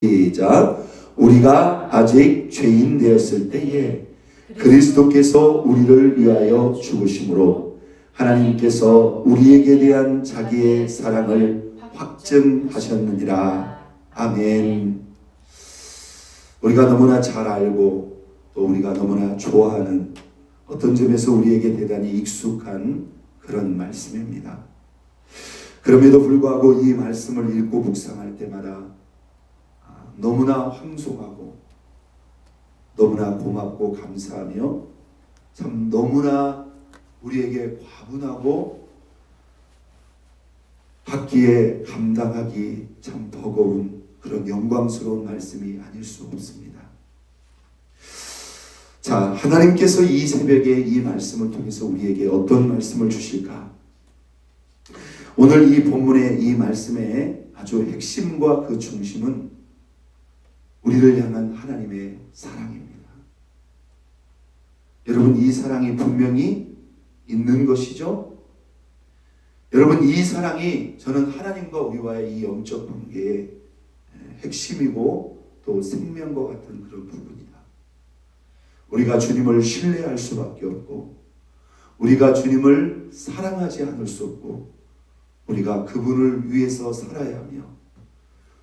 시작. 우리가 아직 죄인 되었을 때에 그리스도께서 우리를 위하여 죽으심으로 하나님께서 우리에게 대한 자기의 사랑을 확증하셨느니라. 아멘. 우리가 너무나 잘 알고 또 우리가 너무나 좋아하는 어떤 점에서 우리에게 대단히 익숙한 그런 말씀입니다. 그럼에도 불구하고 이 말씀을 읽고 묵상할 때마다 너무나 황송하고 너무나 고맙고 감사하며 참 너무나 우리에게 과분하고 받기에 감당하기 참 버거운 그런 영광스러운 말씀이 아닐 수 없습니다. 자, 하나님께서 이 새벽에 이 말씀을 통해서 우리에게 어떤 말씀을 주실까? 오늘 이 본문의 이 말씀의 아주 핵심과 그 중심은 우리를 향한 하나님의 사랑입니다. 여러분, 이 사랑이 분명히 있는 것이죠? 여러분, 이 사랑이 저는 하나님과 우리와의 이 영적 관계의 핵심이고 또 생명과 같은 그런 부분이다. 우리가 주님을 신뢰할 수밖에 없고 우리가 주님을 사랑하지 않을 수 없고 우리가 그분을 위해서 살아야 하며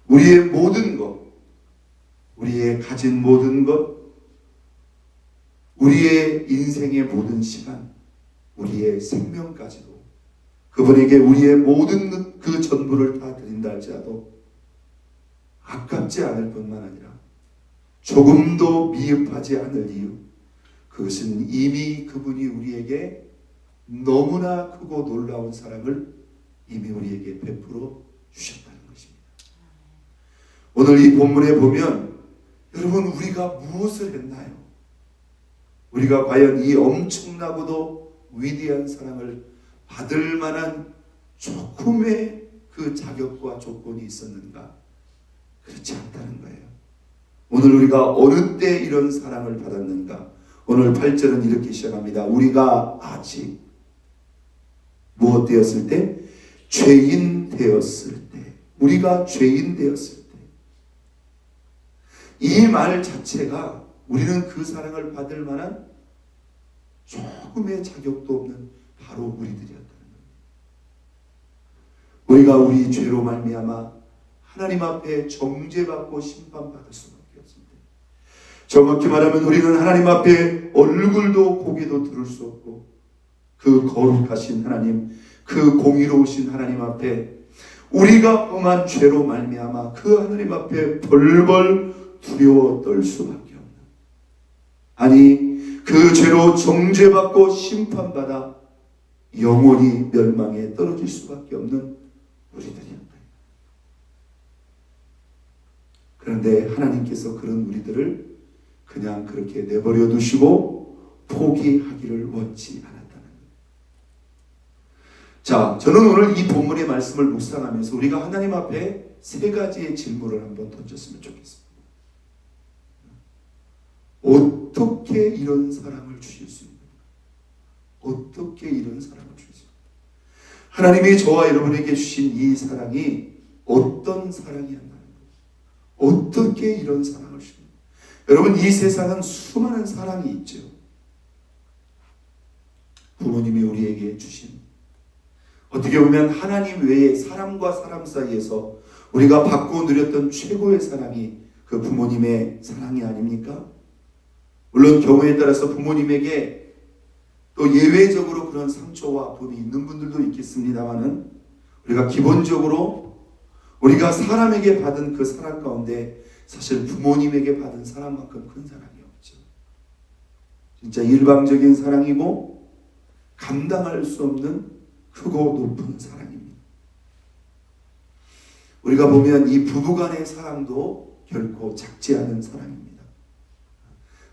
우리의 모든 것, 우리의 가진 모든 것, 우리의 인생의 모든 시간, 우리의 생명까지도 그분에게 우리의 모든 그 전부를 다 드린다 할지라도 아깝지 않을 뿐만 아니라 조금도 미흡하지 않을 이유, 그것은 이미 그분이 우리에게 너무나 크고 놀라운 사랑을 이미 우리에게 베풀어 주셨다는 것입니다. 오늘 이 본문에 보면 여러분, 우리가 무엇을 했나요? 우리가 과연 이 엄청나고도 위대한 사랑을 받을 만한 조금의 그 자격과 조건이 있었는가? 그렇지 않다는 거예요. 오늘 우리가 어느 때 이런 사랑을 받았는가? 오늘 8절은 이렇게 시작합니다. 우리가 아직 무엇 되었을 때? 죄인 되었을 때. 우리가 죄인 되었을 때. 이 말 자체가 우리는 그 사랑을 받을 만한 조금의 자격도 없는 바로 우리들이었다는 겁니다. 우리가 우리 죄로 말미암아 하나님 앞에 정죄받고 심판받을 수밖에 없습니다. 정확히 말하면 우리는 하나님 앞에 얼굴도 고개도 들을 수 없고 그 거룩하신 하나님, 그 공의로우신 하나님 앞에 우리가 범한 죄로 말미암아 그 하나님 앞에 벌벌 두려워 떨 수밖에 없는, 아니 그 죄로 정죄받고 심판받아 영원히 멸망에 떨어질 수밖에 없는 우리들이었다. 그런데 하나님께서 그런 우리들을 그냥 그렇게 내버려 두시고 포기하기를 원치 않았다는 거예요. 자, 저는 오늘 이 본문의 말씀을 묵상하면서 우리가 하나님 앞에 세 가지의 질문을 한번 던졌으면 좋겠습니다. 어떻게 이런 사랑을 주실 수 있는가? 어떻게 이런 사랑을 주실 수 있는가? 하나님이 저와 여러분에게 주신 이 사랑이 어떤 사랑이었나요? 어떻게 이런 사랑을 주십니까? 여러분, 이 세상은 수많은 사랑이 있죠. 부모님이 우리에게 주신, 어떻게 보면 하나님 외에 사람과 사람 사이에서 우리가 받고 누렸던 최고의 사랑이 그 부모님의 사랑이 아닙니까? 물론 경우에 따라서 부모님에게 또 예외적으로 그런 상처와 아픔이 있는 분들도 있겠습니다만은 우리가 기본적으로 우리가 사람에게 받은 그 사랑 가운데 사실 부모님에게 받은 사랑만큼 큰 사랑이 없죠. 진짜 일방적인 사랑이고 감당할 수 없는 크고 높은 사랑입니다. 우리가 보면 이 부부간의 사랑도 결코 작지 않은 사랑입니다.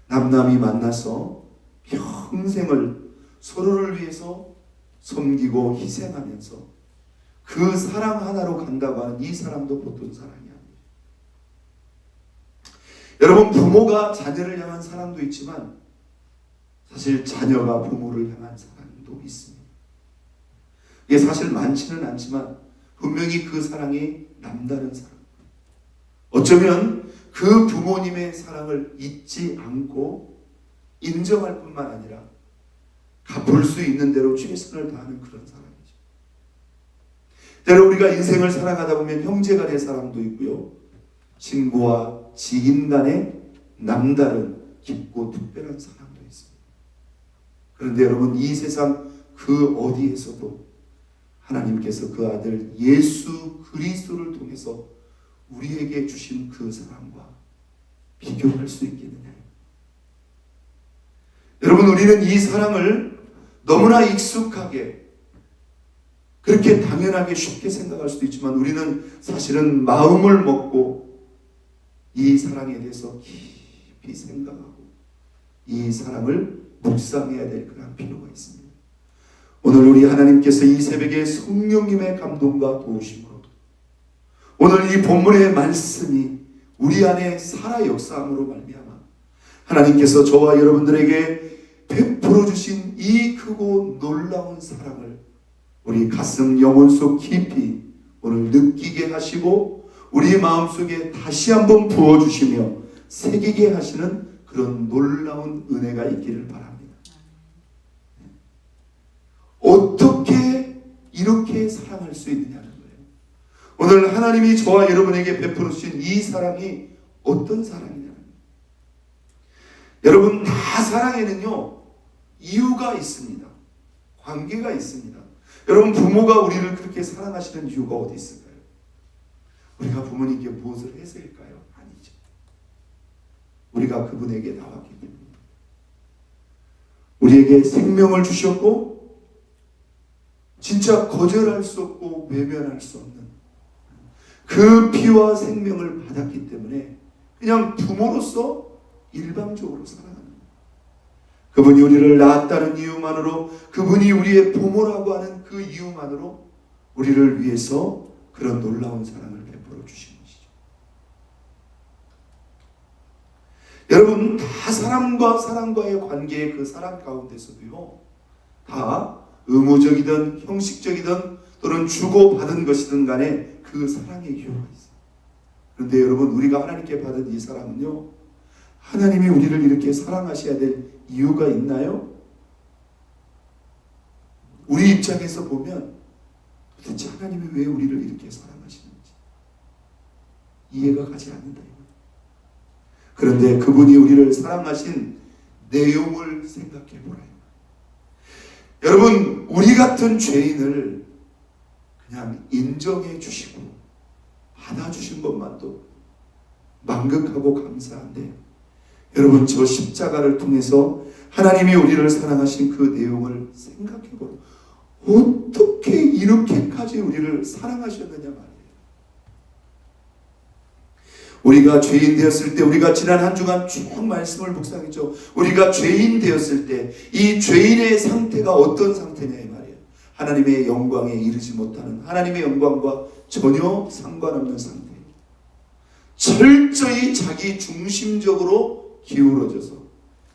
남남이 만나서 평생을 서로를 위해서 섬기고 희생하면서 그 사랑 하나로 간다고 하는 이 사람도 보통 사랑이 아니에요. 여러분, 부모가 자녀를 향한 사랑도 있지만 사실 자녀가 부모를 향한 사랑도 있습니다. 이게 사실 많지는 않지만 분명히 그 사랑이 남다른 사랑. 어쩌면 그 부모님의 사랑을 잊지 않고 인정할 뿐만 아니라 갚을 수 있는 대로 최선을 다하는 그런 사랑이죠. 때로 우리가 인생을 살아가다 보면 형제 간의 사랑도 있고요, 친구와 지인 간의 남다른 깊고 특별한 사랑도 있습니다. 그런데 여러분, 이 세상 그 어디에서도 하나님께서 그 아들 예수 그리스도를 통해서 우리에게 주신 그 사랑과 비교할 수 있겠느냐요. 여러분, 우리는 이 사랑을 너무나 익숙하게, 그렇게 당연하게 쉽게 생각할 수도 있지만, 우리는 사실은 마음을 먹고 이 사랑에 대해서 깊이 생각하고 이 사랑을 묵상해야 될 그런 필요가 있습니다. 오늘 우리 하나님께서 이 새벽에 성령님의 감동과 도우심으로, 오늘 이 본문의 말씀이 우리 안에 살아 역사함으로 말미암아 하나님께서 저와 여러분들에게 베풀어 주신 이 크고 놀라운 사랑을 우리 가슴 영혼 속 깊이 오늘 느끼게 하시고 우리 마음속에 다시 한번 부어주시며 새기게 하시는 그런 놀라운 은혜가 있기를 바랍니다. 어떻게 이렇게 사랑할 수 있느냐는 거예요. 오늘 하나님이 저와 여러분에게 베풀어 주신 이 사랑이 어떤 사랑이냐는 거예요. 여러분, 다 사랑에는요 이유가 있습니다. 관계가 있습니다. 여러분, 부모가 우리를 그렇게 사랑하시는 이유가 어디 있을까요? 우리가 부모님께 무엇을 해서일까요? 아니죠. 우리가 그분에게 나왔기 때문입니다. 우리에게 생명을 주셨고 진짜 거절할 수 없고 외면할 수 없는 그 피와 생명을 받았기 때문에 그냥 부모로서 일방적으로 사랑합니다. 그분이 우리를 낳았다는 이유만으로, 그분이 우리의 부모라고 하는 그 이유만으로 우리를 위해서 그런 놀라운 사랑을 베풀어 주신 것이죠. 여러분, 다 사람과 사람과의 관계의 그 사랑 가운데서도요, 다 의무적이든 형식적이든 또는 주고받은 것이든 간에 그 사랑의 이유가 있어요. 그런데 여러분, 우리가 하나님께 받은 이 사랑은요, 하나님이 우리를 이렇게 사랑하셔야 될 이유가 있나요? 우리 입장에서 보면 도대체 하나님이 왜 우리를 이렇게 사랑하시는지 이해가 가지 않는다. 그런데 그분이 우리를 사랑하신 내용을 생각해 보라요. 여러분, 우리 같은 죄인을 그냥 인정해 주시고 받아주신 것만도 만극하고 감사한데, 여러분, 저 십자가를 통해서 하나님이 우리를 사랑하신 그 내용을 생각해 보라. 어떻게 이렇게까지 우리를 사랑하셨느냐 말이에요. 우리가 죄인 되었을 때, 우리가 지난 한 주간 쭉 말씀을 묵상했죠. 우리가 죄인 되었을 때 이 죄인의 상태가 어떤 상태냐 이 말이에요. 하나님의 영광에 이르지 못하는, 하나님의 영광과 전혀 상관없는 상태. 철저히 자기 중심적으로 기울어져서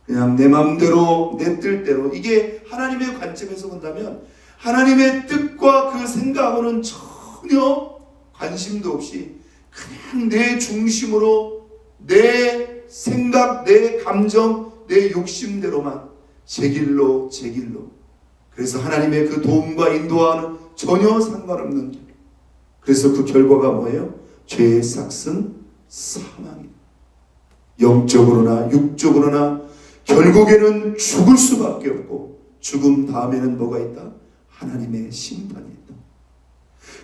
그냥 내 마음대로 내 뜻대로, 이게 하나님의 관점에서 본다면 하나님의 뜻과 그 생각하고는 전혀 관심도 없이 그냥 내 중심으로 내 생각, 내 감정, 내 욕심대로만 제 길로 제 길로, 그래서 하나님의 그 도움과 인도와는 전혀 상관없는 길. 그래서 그 결과가 뭐예요? 죄의 삭은 사망이다. 영적으로나 육적으로나 결국에는 죽을 수밖에 없고, 죽음 다음에는 뭐가 있다? 하나님의 심판이 있다.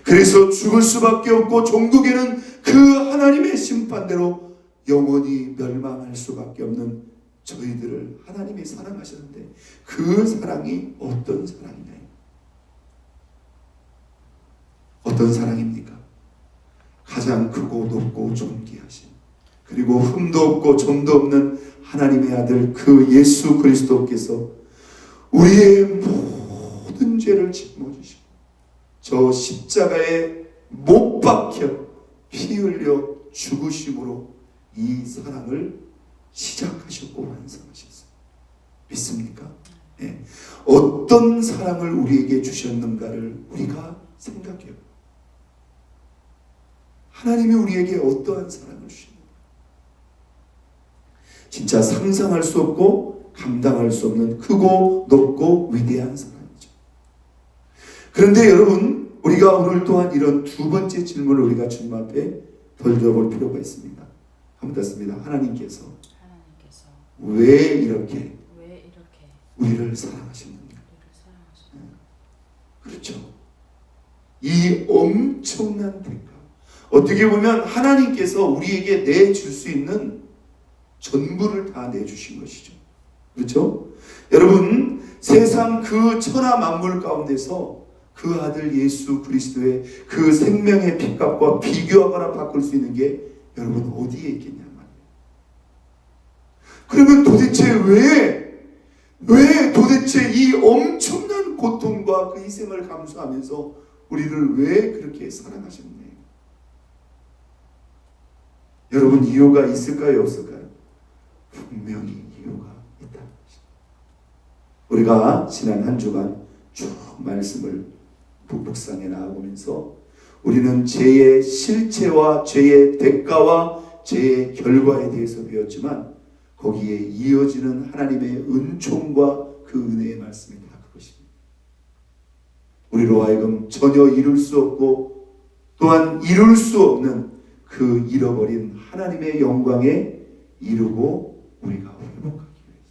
그래서 죽을 수밖에 없고 종국에는 그 하나님의 심판대로 영원히 멸망할 수밖에 없는 저희들을 하나님이 사랑하셨는데, 그 사랑이 어떤 사랑이냐? 어떤 사랑입니까? 가장 크고 높고 존귀하신, 그리고 흠도 없고 점도 없는 하나님의 아들 그 예수 그리스도께서 우리의 모든 죄를 짊어지시고 저 십자가에 못 박혀 피 흘려 죽으심으로 이 사랑을 시작하셨고 완성하셨어요. 믿습니까? 네. 어떤 사랑을 우리에게 주셨는가를 우리가 생각해요. 하나님이 우리에게 어떠한 사랑을 주시는가? 진짜 상상할 수 없고 감당할 수 없는 크고 높고 위대한 사랑이죠. 그런데 여러분, 우리가 오늘 또한 이런 두 번째 질문을 우리가 주님 앞에 던져볼 필요가 있습니다. 한번 더 하나님께서 왜 이렇게 우리를 사랑하셨는가? 그렇죠. 이 엄청난 대가, 어떻게 보면 하나님께서 우리에게 내줄 수 있는 전부를 다 내주신 것이죠. 그렇죠? 여러분, 세상 그 천하 만물 가운데서 그 아들 예수 그리스도의 그 생명의 핏값과 비교하거나 바꿀 수 있는 게 여러분 어디에 있겠냐 말이에요. 그러면 도대체 왜 도대체 이 엄청난 고통과 그 희생을 감수하면서 우리를 왜 그렇게 사랑하셨나요? 여러분, 이유가 있을까요, 없을까요? 분명히 이유가 있다. 우리가 지난 한 주간 쭉 말씀을 묵상해 나아보면서 우리는 죄의 실체와 죄의 대가와 죄의 결과에 대해서 배웠지만, 거기에 이어지는 하나님의 은총과 그 은혜의 말씀이 다 그것입니다. 우리로 하여금 전혀 이룰 수 없고 또한 이룰 수 없는 그 잃어버린 하나님의 영광에 이루고 우리가 회복하기 위해서,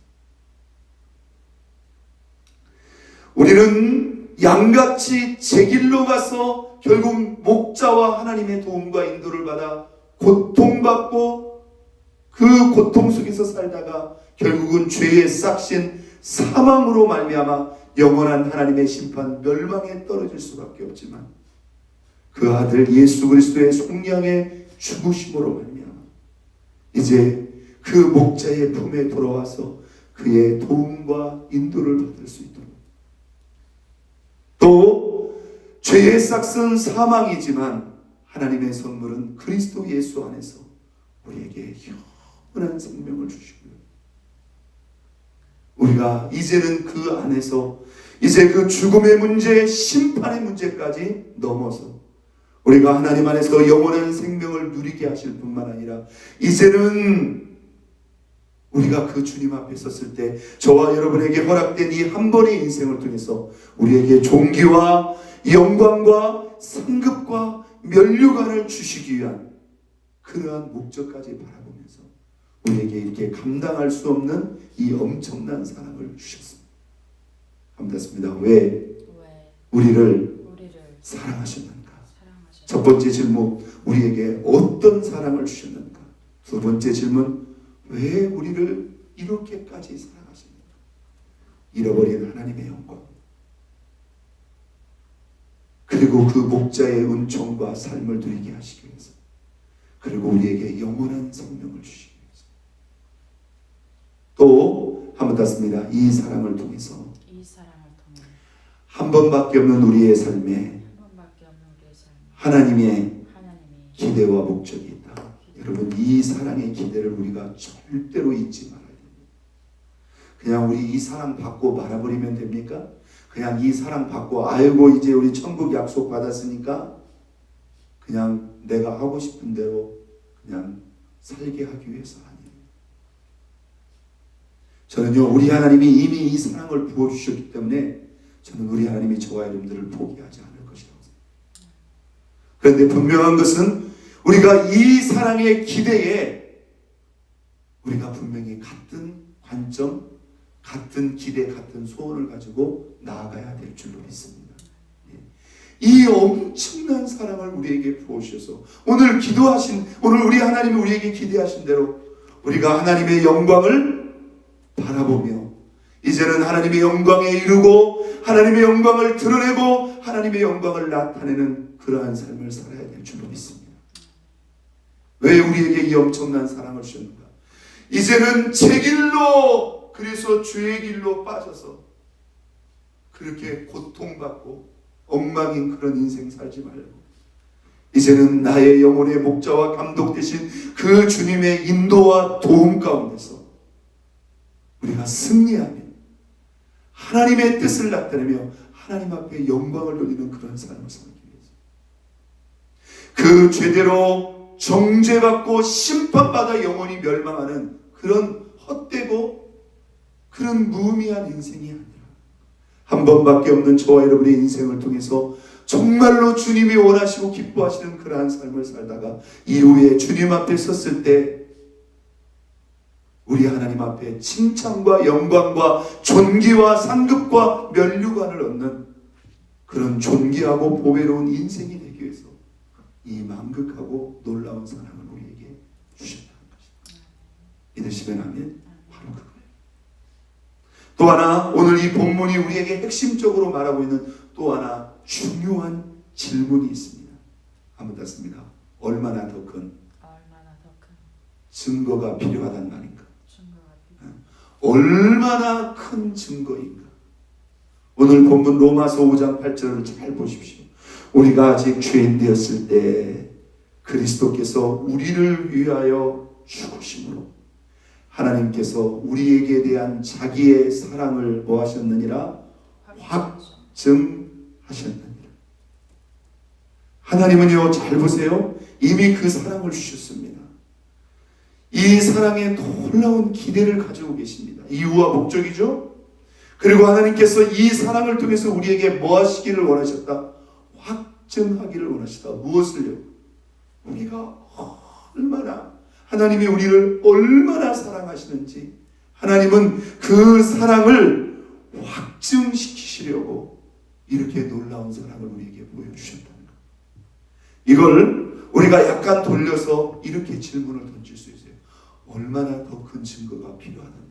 우리는 양같이 제 길로 가서 결국 목자와 하나님의 도움과 인도를 받아 고통받고 그 고통 속에서 살다가 결국은 죄의 싹신 사망으로 말미암아 영원한 하나님의 심판 멸망에 떨어질 수밖에 없지만, 그 아들 예수 그리스도의 속량의 죽으심으로 말미암아 이제 그 목자의 품에 돌아와서 그의 도움과 인도를 받을 수 있도록, 또 죄의 싹은 사망이지만 하나님의 선물은 그리스도 예수 안에서 우리에게 영원한 생명을 주시고요, 우리가 이제는 그 안에서 이제 그 죽음의 문제, 심판의 문제까지 넘어서 우리가 하나님 안에서 영원한 생명을 누리게 하실 뿐만 아니라, 이제는 우리가 그 주님 앞에 섰을 때 저와 여러분에게 허락된 이 한 번의 인생을 통해서 우리에게 존귀와 영광과 상급과 면류관을 주시기 위한 그러한 목적까지 바라보면서 우리에게 이렇게 감당할 수 없는 이 엄청난 사랑을 주셨습니다. 감사합니다. 왜 우리를 사랑하셨는가? 첫 번째 질문, 우리에게 어떤 사랑을 주셨는가? 두 번째 질문, 왜 우리를 이렇게까지 사랑하셨는가? 잃어버린 하나님의 영광, 그리고 그 목자의 은총과 삶을 누리게 하시기 위해서, 그리고 우리에게 영원한 생명을 주시기 위해서, 또 한 번 닿습니다. 이 사랑을 통해서 한 번밖에 없는 우리의 삶에 하나님의 기대와 목적이 있다. 여러분, 이 사랑의 기대를 우리가 절대로 잊지 말아야 됩니다. 그냥 우리 이 사랑 받고 말아버리면 됩니까? 그냥 이 사랑 받고 아이고 이제 우리 천국 약속 받았으니까 그냥 내가 하고 싶은 대로 그냥 살게 하기 위해서 아니에요. 저는요, 우리 하나님이 이미 이 사랑을 부어주셨기 때문에 저는 우리 하나님이 저와 여러분들을 포기하지 않을 것이라고 생각합니다. 그런데 분명한 것은 우리가 이 사랑의 기대에 우리가 분명히 같은 관점, 같은 기대, 같은 소원을 가지고 나아가야 될 줄로 믿습니다. 이 엄청난 사랑을 우리에게 부어주셔서 오늘 우리 하나님이 우리에게 기대하신 대로 우리가 하나님의 영광을 바라보며 이제는 하나님의 영광에 이르고 하나님의 영광을 드러내고 하나님의 영광을 나타내는 그러한 삶을 살아야 될 줄로 믿습니다. 왜 우리에게 이 엄청난 사랑을 주셨는가? 이제는 제 길로, 그래서 죄의 길로 빠져서 그렇게 고통받고 엉망인 그런 인생 살지 말고, 이제는 나의 영혼의 목자와 감독 되신 그 주님의 인도와 도움 가운데서 우리가 승리하며 하나님의 뜻을 나타내며 하나님 앞에 영광을 돌리는 그런 삶을 살기 위해서, 그 죄대로 정죄받고 심판받아 영원히 멸망하는 그런 헛되고 그런 무의미한 인생이 아니라 한 번밖에 없는 저와 여러분의 인생을 통해서 정말로 주님이 원하시고 기뻐하시는 그러한 삶을 살다가 이후에 주님 앞에 섰을 때 우리 하나님 앞에 칭찬과 영광과 존귀와 상급과 면류관을 얻는 그런 존귀하고 보배로운 인생이 되기 위해서 이 만극하고 놀라운 사랑을 우리에게 주셨다는 것입니다. 믿으시면 하면 바로 그거예요. 또 하나 오늘 이 본문이 우리에게 핵심적으로 말하고 있는 또 하나 중요한 질문이 있습니다. 한번 닫습니다. 얼마나 더 큰 증거가 필요하단 말인가? 얼마나 큰 증거인가? 오늘 본문 로마서 5장 8절을 잘 보십시오. 우리가 아직 죄인 되었을 때 그리스도께서 우리를 위하여 죽으심으로 하나님께서 우리에게 대한 자기의 사랑을 뭐 하셨느니라? 확증하셨느니라. 하나님은요, 잘 보세요. 이미 그 사랑을 주셨습니다. 이 사랑에 놀라운 기대를 가지고 계십니다. 이유와 목적이죠. 그리고 하나님께서 이 사랑을 통해서 우리에게 뭐 하시기를 원하셨다? 확증하기를 원하시다. 무엇을요? 우리가 얼마나 하나님이 우리를 얼마나 사랑하시는지 하나님은 그 사랑을 확증시키시려고 이렇게 놀라운 사랑을 우리에게 보여주셨다는 것. 이걸 우리가 약간 돌려서 이렇게 질문을 던질 수 있어요. 얼마나 더 큰 증거가 필요하는가?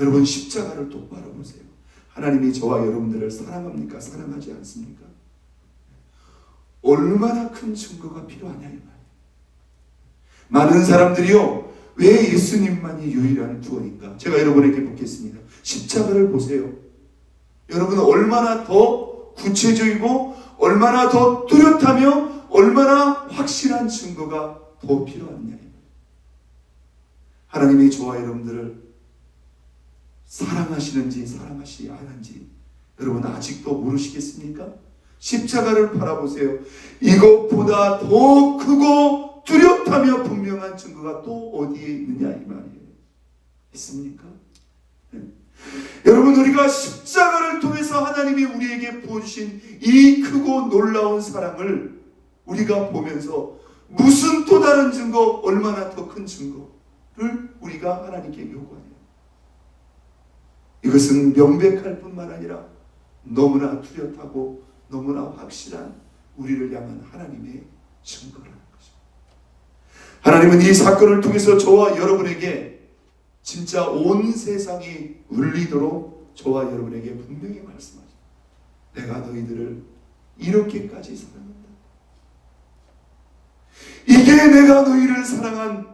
여러분 십자가를 똑바로 보세요. 하나님이 저와 여러분들을 사랑합니까? 사랑하지 않습니까? 얼마나 큰 증거가 필요하냐 이 말이에요. 많은 사람들이요, 왜 예수님만이 유일한 구원인가? 제가 여러분에게 묻겠습니다. 십자가를 보세요. 여러분은 얼마나 더 구체적이고 얼마나 더 뚜렷하며 얼마나 확실한 증거가 더 필요하느냐. 하나님이 저와 여러분들을 사랑하시는지 사랑하시지 않은지 여러분 아직도 모르시겠습니까? 십자가를 바라보세요. 이것보다 더 크고 뚜렷하며 분명한 증거가 또 어디에 있느냐 이 말이에요. 있습니까? 네. 여러분 우리가 십자가를 통해서 하나님이 우리에게 부어주신 이 크고 놀라운 사랑을 우리가 보면서 무슨 또 다른 증거, 얼마나 더 큰 증거를 우리가 하나님께 요구하냐. 이것은 명백할 뿐만 아니라 너무나 뚜렷하고 너무나 확실한 우리를 향한 하나님의 증거라는 것입니다. 하나님은 이 사건을 통해서 저와 여러분에게 진짜 온 세상이 울리도록 저와 여러분에게 분명히 말씀하죠. 내가 너희들을 이렇게까지 사랑한다. 이게 내가 너희를 사랑한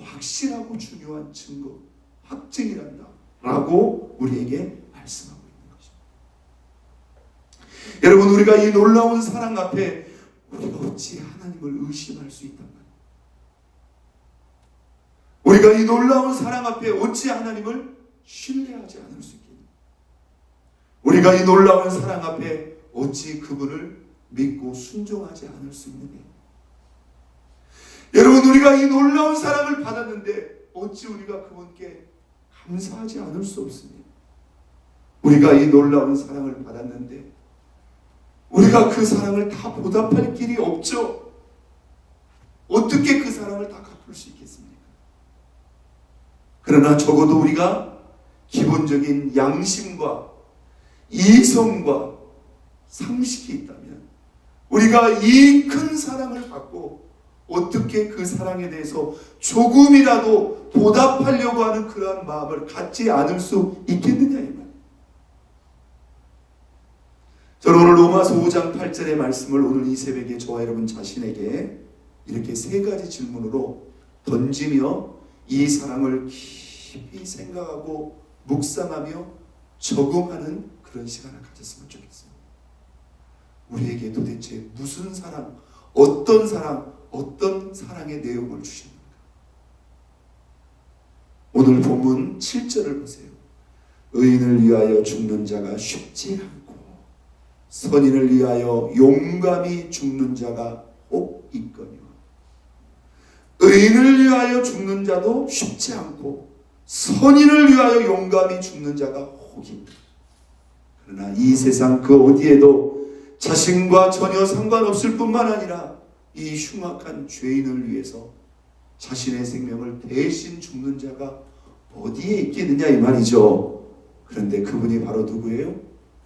확실하고 중요한 증거, 확증이란다 라고 우리에게 말씀하고 있는 것입니다. 여러분 우리가 이 놀라운 사랑 앞에 우리가 어찌 하나님을 의심할 수 있단 말이에요. 우리가 이 놀라운 사랑 앞에 어찌 하나님을 신뢰하지 않을 수 있겠냐. 우리가 이 놀라운 사랑 앞에 어찌 그분을 믿고 순종하지 않을 수 있느냐. 여러분 우리가 이 놀라운 사랑을 받았는데 어찌 우리가 그분께 감사하지 않을 수 없습니다. 우리가 이 놀라운 사랑을 받았는데 우리가 그 사랑을 다 보답할 길이 없죠. 어떻게 그 사랑을 다 갚을 수 있겠습니까? 그러나 적어도 우리가 기본적인 양심과 이성과 상식이 있다면 우리가 이 큰 사랑을 받고 어떻게 그 사랑에 대해서 조금이라도 보답하려고 하는 그러한 마음을 갖지 않을 수 있겠느냐 이 말. 저는 오늘 로마서 5장 8절의 말씀을 오늘 이 새벽에 저와 여러분 자신에게 이렇게 세 가지 질문으로 던지며 이 사랑을 깊이 생각하고 묵상하며 적응하는 그런 시간을 가졌으면 좋겠습니다. 우리에게 도대체 무슨 사랑, 어떤 사랑, 어떤 사랑의 내용을 주셨는가? 오늘 본문 7절을 보세요. 의인을 위하여 죽는 자가 쉽지 않고 선인을 위하여 용감히 죽는 자가 혹 있거니와. 의인을 위하여 죽는 자도 쉽지 않고 선인을 위하여 용감히 죽는 자가 혹 있다. 그러나 이 세상 그 어디에도 자신과 전혀 상관없을 뿐만 아니라 이 흉악한 죄인을 위해서 자신의 생명을 대신 죽는 자가 어디에 있겠느냐 이 말이죠. 그런데 그분이 바로 누구예요?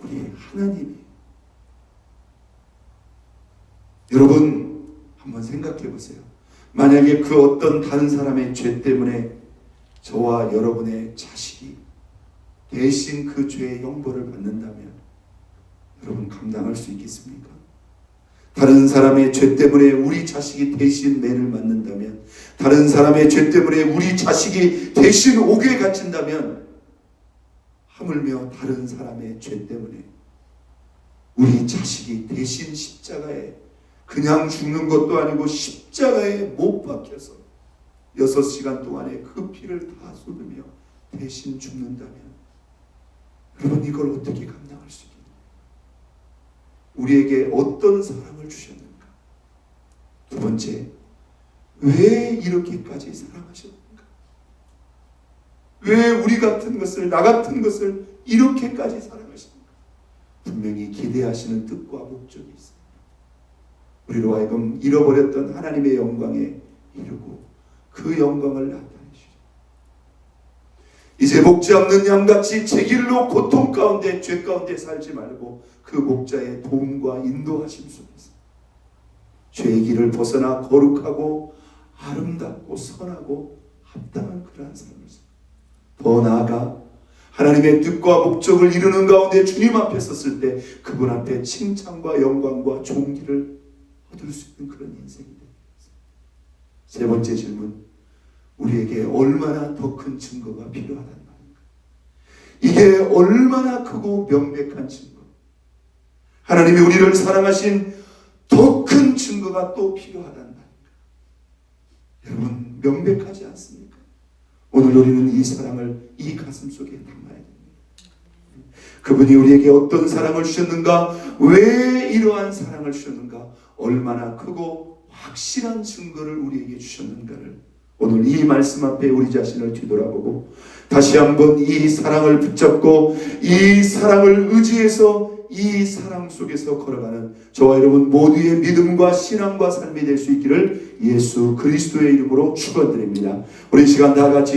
우리 하나님이에요. 여러분 한번 생각해 보세요. 만약에 그 어떤 다른 사람의 죄 때문에 저와 여러분의 자식이 대신 그 죄의 형벌을 받는다면 여러분 감당할 수 있겠습니까? 다른 사람의 죄 때문에 우리 자식이 대신 매를 맞는다면, 다른 사람의 죄 때문에 우리 자식이 대신 옥에 갇힌다면, 하물며 다른 사람의 죄 때문에 우리 자식이 대신 십자가에 그냥 죽는 것도 아니고 십자가에 못 박혀서 6시간 동안에 그 피를 다 쏟으며 대신 죽는다면 여러분 이걸 어떻게 감당할 수 있겠나요? 우리에게 어떤 사랑을 주셨는가? 두 번째, 왜 이렇게까지 사랑하셨는가? 왜 우리 같은 것을, 나 같은 것을 이렇게까지 사랑하셨는가? 분명히 기대하시는 뜻과 목적이 있어요. 우리로 하여금 잃어버렸던 하나님의 영광에 이르고 그 영광을 나타내시죠. 이제 목자 없는 양같이 제 길로 고통 가운데 죄 가운데 살지 말고 그 목자의 도움과 인도하심 속에서 죄의 길을 벗어나 거룩하고 아름답고 선하고 합당한 그러한 삶을 살고, 더 나아가 하나님의 뜻과 목적을 이루는 가운데 주님 앞에 섰을 때 그분 앞에 칭찬과 영광과 존귀를 얻을 수 있는 그런 인생이 되겠습니다. 세 번째 질문, 우리에게 얼마나 더 큰 증거가 필요하단 말인가? 이게 얼마나 크고 명백한 증거, 하나님이 우리를 사랑하신 더 큰 증거가 또 필요하단 말인가? 여러분 명백하지 않습니까? 오늘 우리는 이 사랑을 이 가슴 속에 담아야 됩니다. 그분이 우리에게 어떤 사랑을 주셨는가, 왜 이러한 사랑을 주셨는가, 얼마나 크고 확실한 증거를 우리에게 주셨는가를 오늘 이 말씀 앞에 우리 자신을 뒤돌아보고 다시 한번 이 사랑을 붙잡고 이 사랑을 의지해서 이 사랑 속에서 걸어가는 저와 여러분 모두의 믿음과 신앙과 삶이 될 수 있기를 예수 그리스도의 이름으로 축원드립니다. 우리 시간 다 같이